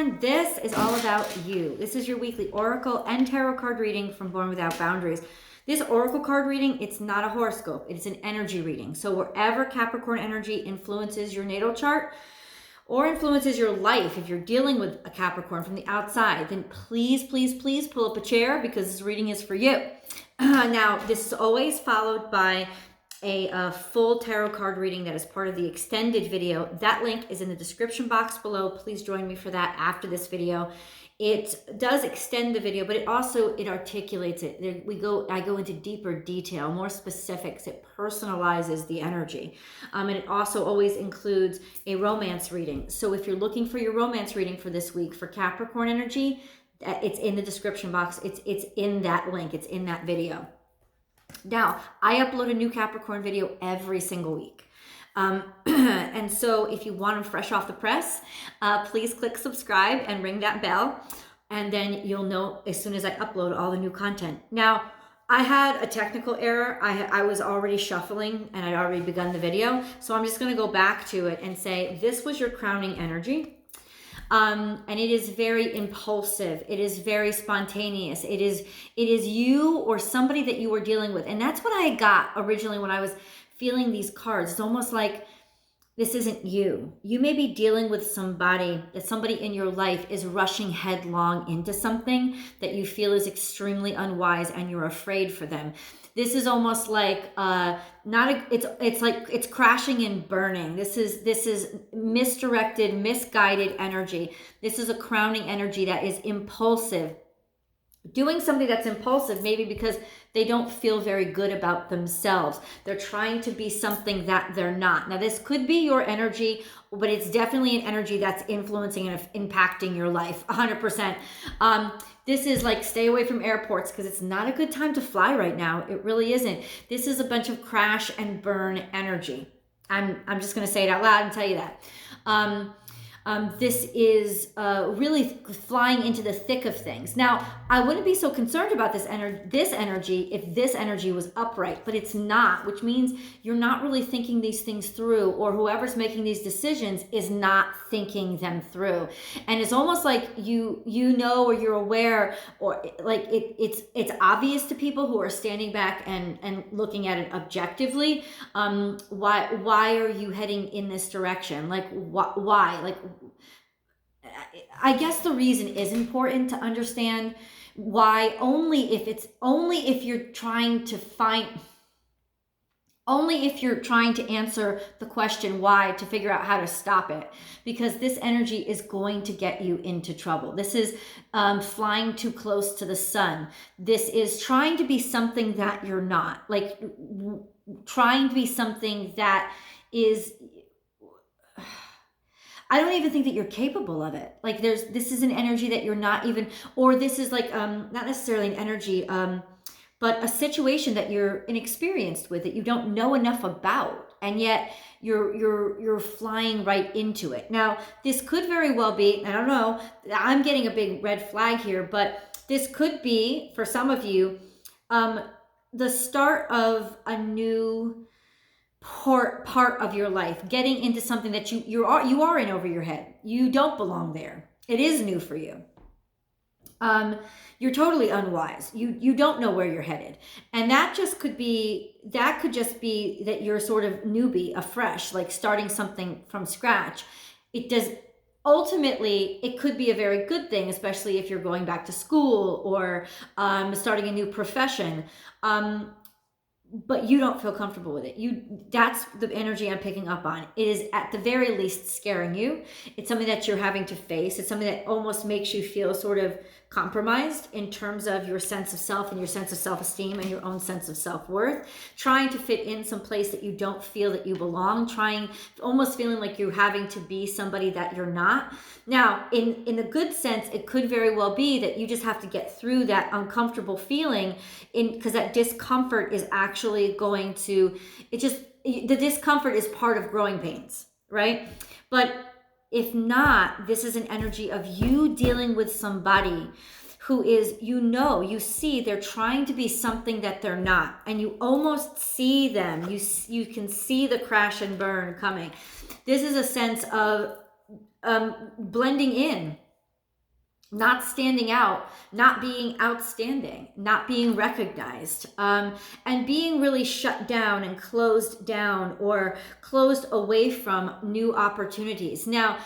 Capricorn, this is all about you. This is your weekly oracle and tarot card reading from Born Without Boundaries. This oracle card reading, it's not a horoscope. It's an energy reading. So wherever Capricorn energy influences your natal chart or influences your life, if you're dealing with a Capricorn from the outside, then please, please, please pull up a chair because this reading is for you. Now, this is always followed by a full tarot card reading that is part of the extended video. That link is in the description box below. Please join me for that after this video. It does extend the video, but it articulates it. I go into deeper detail, more specifics. It personalizes the energy. And it also always includes a romance reading. So if you're looking for your romance reading for this week for Capricorn energy, it's in the description box. It's in that link. It's in that video. Now, I upload a new Capricorn video every single week. And so if you want them fresh off the press, please click subscribe and ring that bell. And then you'll know as soon as I upload all the new content. Now, I had a technical error. I was already shuffling and I'd already begun the video. So I'm just going to go back to it and say, this was your crowning energy. And it is very impulsive. It is very spontaneous. It is you or somebody that you were dealing with. And that's what I got originally when I was feeling these cards. It's almost like this isn't you. You may be dealing with somebody in your life is rushing headlong into something that you feel is extremely unwise and you're afraid for them. This is almost like it's crashing and burning. This is misdirected, misguided energy. This is a crowning energy that is impulsive. Doing something that's impulsive, maybe because they don't feel very good about themselves. They're trying to be something that they're not. Now, this could be your energy, but it's definitely an energy that's influencing and impacting your life 100%. This is like stay away from airports because it's not a good time to fly right now. It really isn't. This is a bunch of crash and burn energy. I'm just going to say it out loud and tell you that. This is really flying into the thick of things. Now, I wouldn't be so concerned about this energy if this energy was upright, but it's not, which means you're not really thinking these things through, or whoever's making these decisions is not thinking them through. And it's almost like you know, or you're aware, or like it's obvious to people who are standing back and looking at it objectively. Why are you heading in this direction? Like why? Like, I guess the reason is important to understand why only if you're trying to answer the question why to figure out how to stop it, because this energy is going to get you into trouble. This is flying too close to the sun. This is trying to be something that you're not, like trying to be something that is, I don't even think that you're capable of it. Like this is an energy that you're not even, or this is like, not necessarily an energy, but a situation that you're inexperienced with, that you don't know enough about. And yet you're flying right into it. Now, this could very well be, I don't know, I'm getting a big red flag here, but this could be, for some of you, the start of a new part of your life, getting into something that you are in over your head. You don't belong there. It is new for you. You're totally unwise. You don't know where you're headed. And that could just be that you're sort of newbie, afresh, like starting something from scratch. Ultimately, it could be a very good thing, especially if you're going back to school or starting a new profession. But you don't feel comfortable with it. That's the energy I'm picking up on. It is at the very least scaring you. It's something that you're having to face. It's something that almost makes you feel sort of compromised in terms of your sense of self and your sense of self-esteem and your own sense of self-worth. Trying to fit in some place that you don't feel that you belong. Almost feeling like you're having to be somebody that you're not. Now, in the good sense, it could very well be that you just have to get through that uncomfortable feeling, because that discomfort is actually going to, the discomfort is part of growing pains, right? But if not, this is an energy of you dealing with somebody who is, you see they're trying to be something that they're not, and you almost see them. You can see the crash and burn coming. This is a sense of blending in. not standing out, not being outstanding, not being recognized, and being really shut down and closed down or closed away from new opportunities. Now,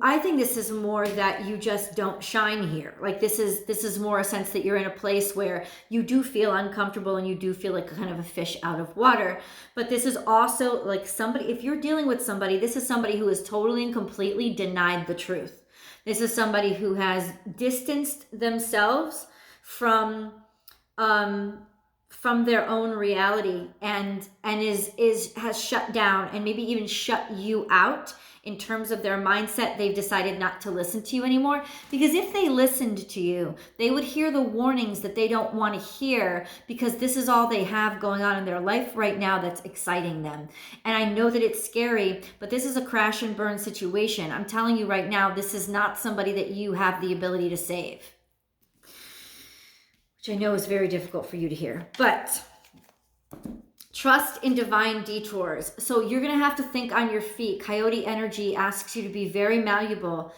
I think this is more that you just don't shine here. Like this is more a sense that you're in a place where you do feel uncomfortable and you do feel like kind of a fish out of water. But this is also like somebody, if you're dealing with somebody, this is somebody who has totally and completely denied the truth. This is somebody who has distanced themselves from their own reality and has shut down and maybe even shut you out in terms of their mindset. They've decided not to listen to you anymore, because if they listened to you, they would hear the warnings that they don't want to hear, because this is all they have going on in their life right now that's exciting them. And I know that it's scary, but this is a crash and burn situation. I'm telling you right now, this is not somebody that you have the ability to save, which I know is very difficult for you to hear. But trust in divine detours. So you're going to have to think on your feet. Coyote energy asks you to be very malleable.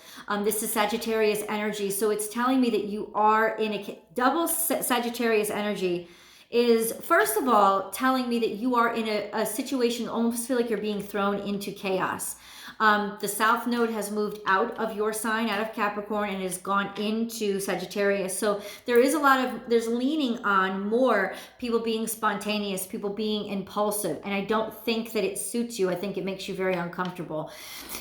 This is Sagittarius energy. So it's telling me that you are in a double Sagittarius energy is, first of all, telling me that you are in a situation, almost feel like you're being thrown into chaos. The South Node has moved out of your sign, out of Capricorn, and has gone into Sagittarius. So there's leaning on more people being spontaneous, people being impulsive. And I don't think that it suits you. I think it makes you very uncomfortable.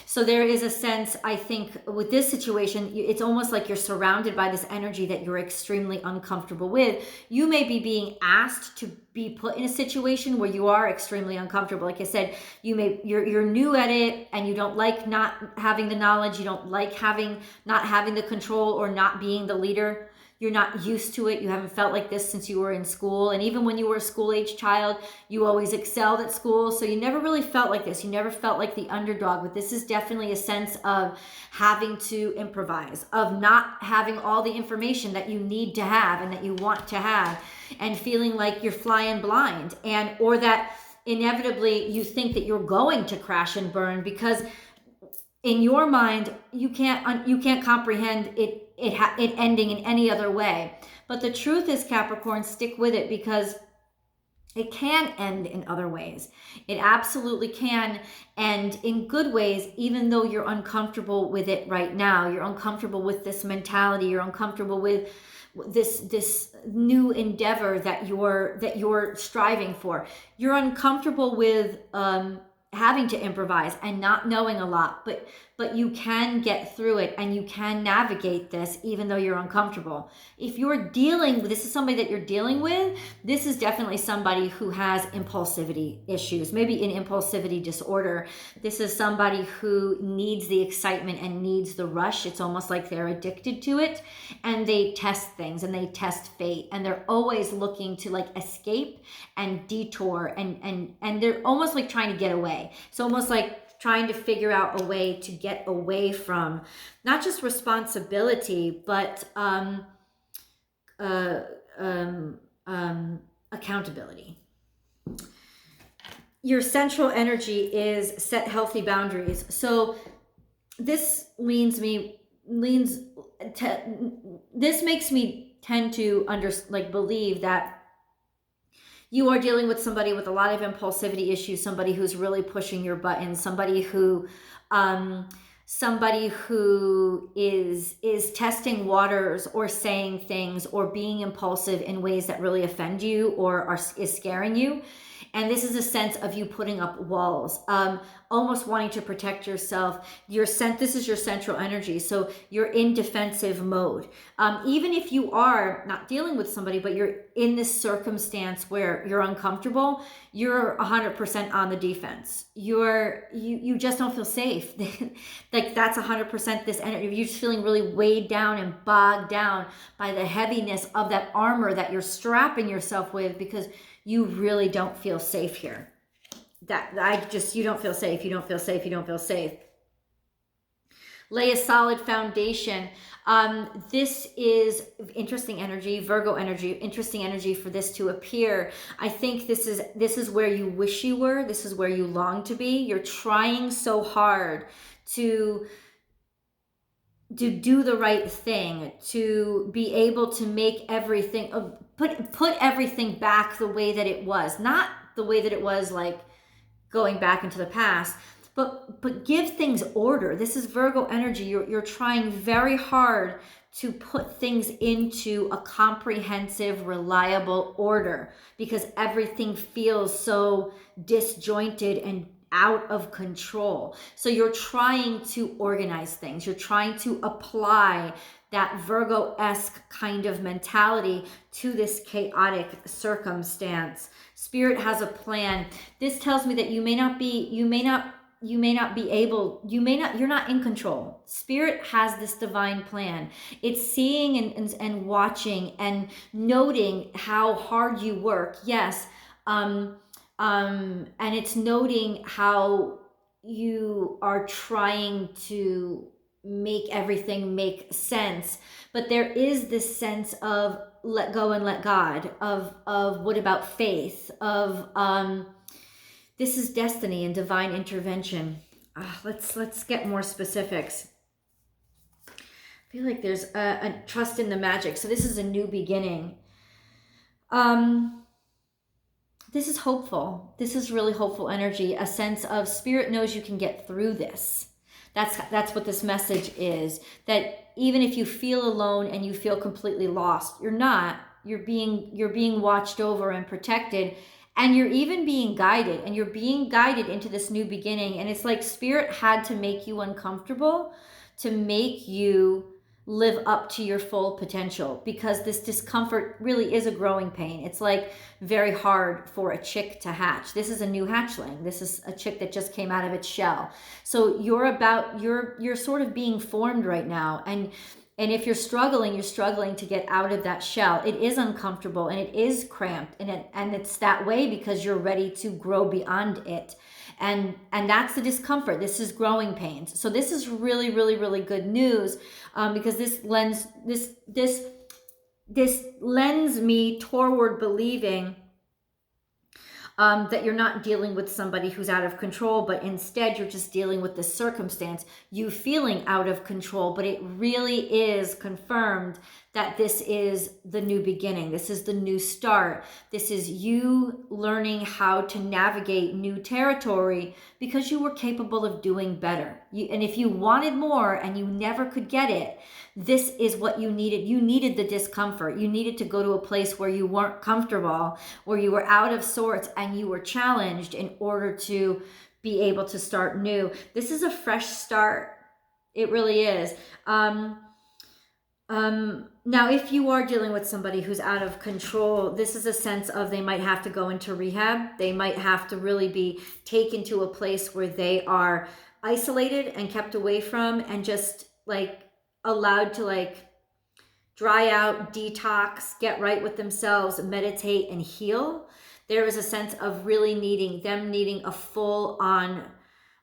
So there is a sense, I think, with this situation, it's almost like you're surrounded by this energy that you're extremely uncomfortable with. You may be being asked to be put in a situation where you are extremely uncomfortable. Like I said, you're new at it and you don't like not having the knowledge, you don't like not having the control or not being the leader. You're not used to it. You haven't felt like this since you were in school. And even when you were a school-age child, you always excelled at school. So you never really felt like this. You never felt like the underdog. But this is definitely a sense of having to improvise, of not having all the information that you need to have and that you want to have, and feeling like you're flying blind, or that inevitably you think that you're going to crash and burn, because in your mind you can't comprehend it ending in any other way. But the truth is, Capricorn, stick with it, because it can end in other ways. It absolutely can end in good ways, even though you're uncomfortable with it right now. You're uncomfortable with this mentality. You're uncomfortable with this new endeavor that you're striving for. You're uncomfortable with having to improvise and not knowing a lot, but you can get through it and you can navigate this even though you're uncomfortable. If this is somebody that you're dealing with, this is definitely somebody who has impulsivity issues, maybe an impulsivity disorder. This is somebody who needs the excitement and needs the rush. It's almost like they're addicted to it, and they test things and they test fate, and they're always looking to like escape and detour, and they're almost like trying to get away. It's almost like trying to figure out a way to get away from not just responsibility, but accountability. Your central energy is set healthy boundaries. So this makes me tend to believe that you are dealing with somebody with a lot of impulsivity issues, somebody who's really pushing your buttons, somebody who is testing waters or saying things or being impulsive in ways that really offend you or is scaring you. And this is a sense of you putting up walls, almost wanting to protect yourself. This is your central energy. So you're in defensive mode. Even if you are not dealing with somebody, but you're in this circumstance where you're uncomfortable, you're 100% on the defense. You just don't feel safe. Like that's 100% this energy. You're just feeling really weighed down and bogged down by the heaviness of that armor that you're strapping yourself with, because you really don't feel safe here. You don't feel safe. You don't feel safe. You don't feel safe. Lay a solid foundation. This is interesting energy, Virgo energy, interesting energy for this to appear. I think this is where you wish you were. This is where you long to be. You're trying so hard to do the right thing, to be able to make everything, put everything back the way that it was, not the way that it was like going back into the past, but give things order. This is Virgo energy. You're trying very hard to put things into a comprehensive, reliable order because everything feels so disjointed and out of control. So you're trying to organize things. You're trying to apply that Virgo-esque kind of mentality to this chaotic circumstance. Spirit has a plan. This tells me that you're not in control. Spirit has this divine plan. It's seeing and watching and noting how hard you work. Yes. And it's noting how you are trying to make everything make sense. But there is this sense of let go and let God, of what about faith, of this is destiny and divine intervention. Let's get more specifics. I feel like there's a trust in the magic. So this is a new beginning. This is hopeful. This is really hopeful energy. A sense of Spirit knows you can get through this. That's what this message is. That even if you feel alone and you feel completely lost, you're not. You're being watched over and protected, and you're even being guided. And you're being guided into this new beginning. And it's like Spirit had to make you uncomfortable to make you live up to your full potential, because this discomfort really is a growing pain. It's like very hard for a chick to hatch. This is a new hatchling. This is a chick that just came out of its shell. So you're sort of being formed right now. And if you're struggling to get out of that shell. It is uncomfortable and it is cramped, and it's that way because you're ready to grow beyond it. And that's the discomfort. This is growing pains. So this is really, really, really good news, because this lends me toward believing that you're not dealing with somebody who's out of control, but instead you're just dealing with the circumstance, you feeling out of control. But it really is confirmed that this is the new beginning. This is the new start. This is you learning how to navigate new territory because you were capable of doing better. And if you wanted more and you never could get it, this is what you needed. You needed the discomfort. You needed to go to a place where you weren't comfortable, where you were out of sorts and you were challenged in order to be able to start new. This is a fresh start. It really is. Now, if you are dealing with somebody who's out of control, this is a sense of they might have to go into rehab. They might have to really be taken to a place where they are isolated and kept away from and just like allowed to like dry out, detox, get right with themselves, meditate and heal. There is a sense of really needing a full-on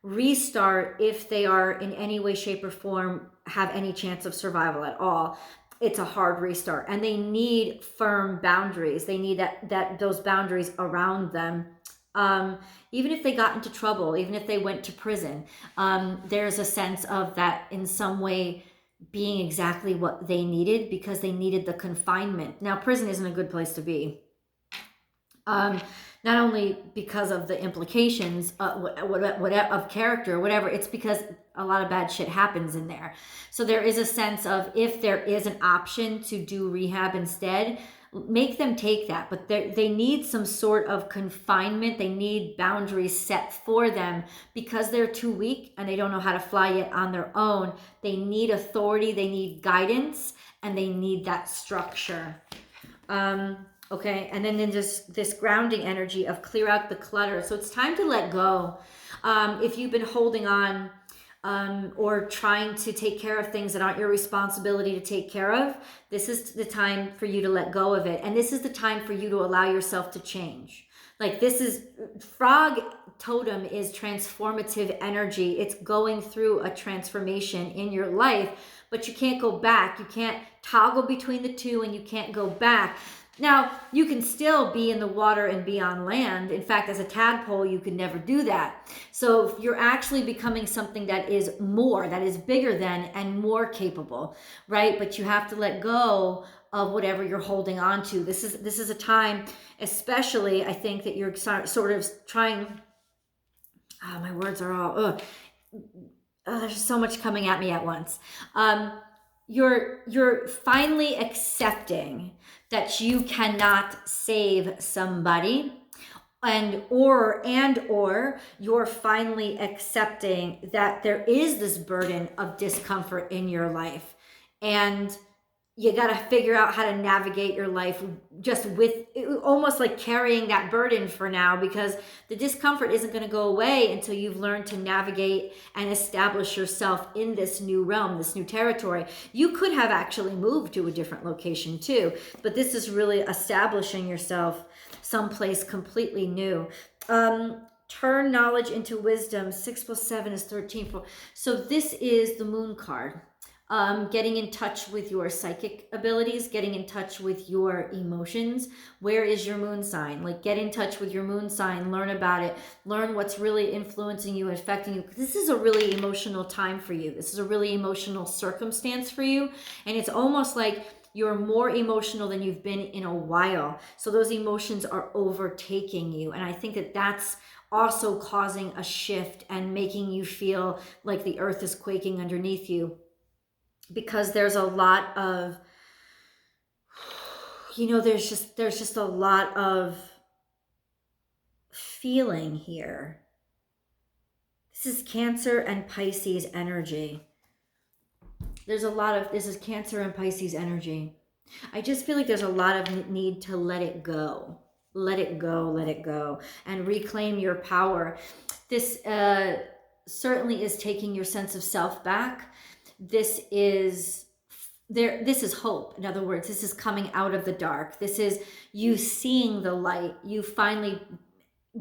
restart if they are in any way, shape, or form have any chance of survival at all. It's a hard restart, and they need firm boundaries. They need that those boundaries around them. Even if they got into trouble, even if they went to prison, there's a sense of that in some way being exactly what they needed, because they needed the confinement. Now, prison isn't a good place to be. Not only because of the implications of character, whatever, it's because a lot of bad shit happens in there. So there is a sense of, if there is an option to do rehab instead, make them take that. But they need some sort of confinement. They need boundaries set for them because they're too weak and they don't know how to fly yet on their own. They need authority, they need guidance, and they need that structure. Okay, and then this grounding energy of clear out the clutter. So it's time to let go. If you've been holding on or trying to take care of things that aren't your responsibility to take care of, this is the time for you to let go of it. And this is the time for you to allow yourself to change. Like, this is, frog totem is transformative energy. It's going through a transformation in your life, but you can't go back. You can't toggle between the two, and you can't go back. Now, you can still be in the water and be on land. In fact, as a tadpole, you could never do that. So you're actually becoming something that is more, that is bigger than and more capable, right? But you have to let go of whatever you're holding on to. This is a time, especially, I think, that you're sort of trying. Oh, my words are all. Ugh. There's so much coming at me at once. You're finally accepting that you cannot save somebody, or you're finally accepting that there is this burden of discomfort in your life, and you got to figure out how to navigate your life just with almost like carrying that burden for now, because the discomfort isn't going to go away until you've learned to navigate and establish yourself in this new realm, this new territory. You could have actually moved to a different location too, but this is really establishing yourself someplace completely new. Turn knowledge into wisdom. 6 + 7 is 13. So this is the moon card. Getting in touch with your psychic abilities, getting in touch with your emotions. Where is your moon sign? Like, get in touch with your moon sign, learn about it, learn what's really influencing you, affecting you. This is a really emotional time for you. This is a really emotional circumstance for you. And it's almost like you're more emotional than you've been in a while. So those emotions are overtaking you. And I think that that's also causing a shift and making you feel like the earth is quaking underneath you. Because there's a lot of, there's just a lot of feeling here. This is Cancer and Pisces energy. This is Cancer and Pisces energy. I just feel like there's a lot of need to let it go. Let it go, let it go, and reclaim your power. This certainly is taking your sense of self back. This is hope. In other words, this is coming out of the dark. This is you seeing the light, you finally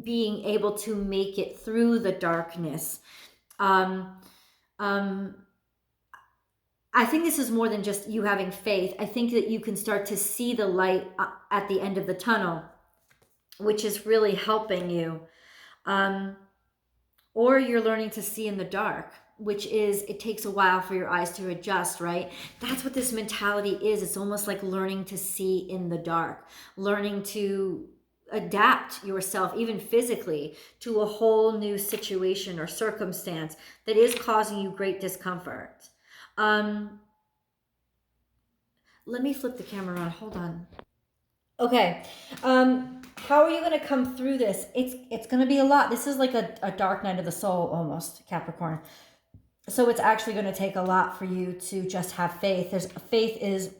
being able to make it through the darkness. I think this is more than just you having faith. I think that you can start to see the light at the end of the tunnel, which is really helping you. Or you're learning to see in the dark, which is, it takes a while for your eyes to adjust, right? That's what this mentality is. It's almost like learning to see in the dark, learning to adapt yourself, even physically, to a whole new situation or circumstance that is causing you great discomfort. Let me flip the camera around. Hold on. Okay. How are you going to come through this? It's going to be a lot. This is like a dark night of the soul almost, Capricorn. So it's actually going to take a lot for you to just have faith. Faith is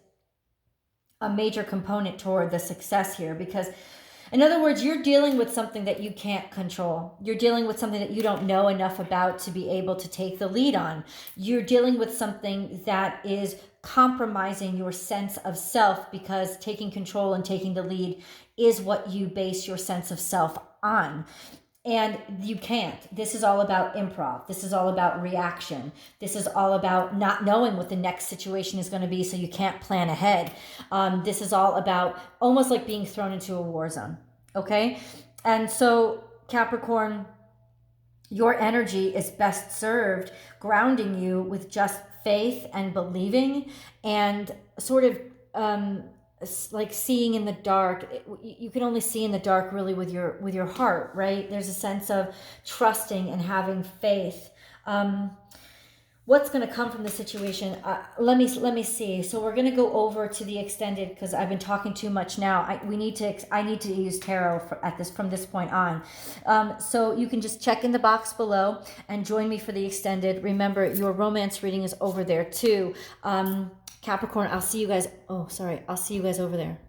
a major component toward the success here, because in other words, you're dealing with something that you can't control. You're dealing with something that you don't know enough about to be able to take the lead on. You're dealing with something that is compromising your sense of self, because taking control and taking the lead is what you base your sense of self on. And you can't. This is all about improv. This is all about reaction. This is all about not knowing what the next situation is going to be, so you can't plan ahead. This is all about almost like being thrown into a war zone. Okay? And so, Capricorn, your energy is best served grounding you with just faith and believing, and sort of like seeing in the dark. You can only see in the dark really with your heart, right? There's a sense of trusting and having faith. What's going to come from the situation? Let me see. So we're going to go over to the extended, because I've been talking too much now. I need to use tarot from this point on. So you can just check in the box below and join me for the extended. Remember, your romance reading is over there too. Capricorn, I'll see you guys. Oh, sorry. I'll see you guys over there.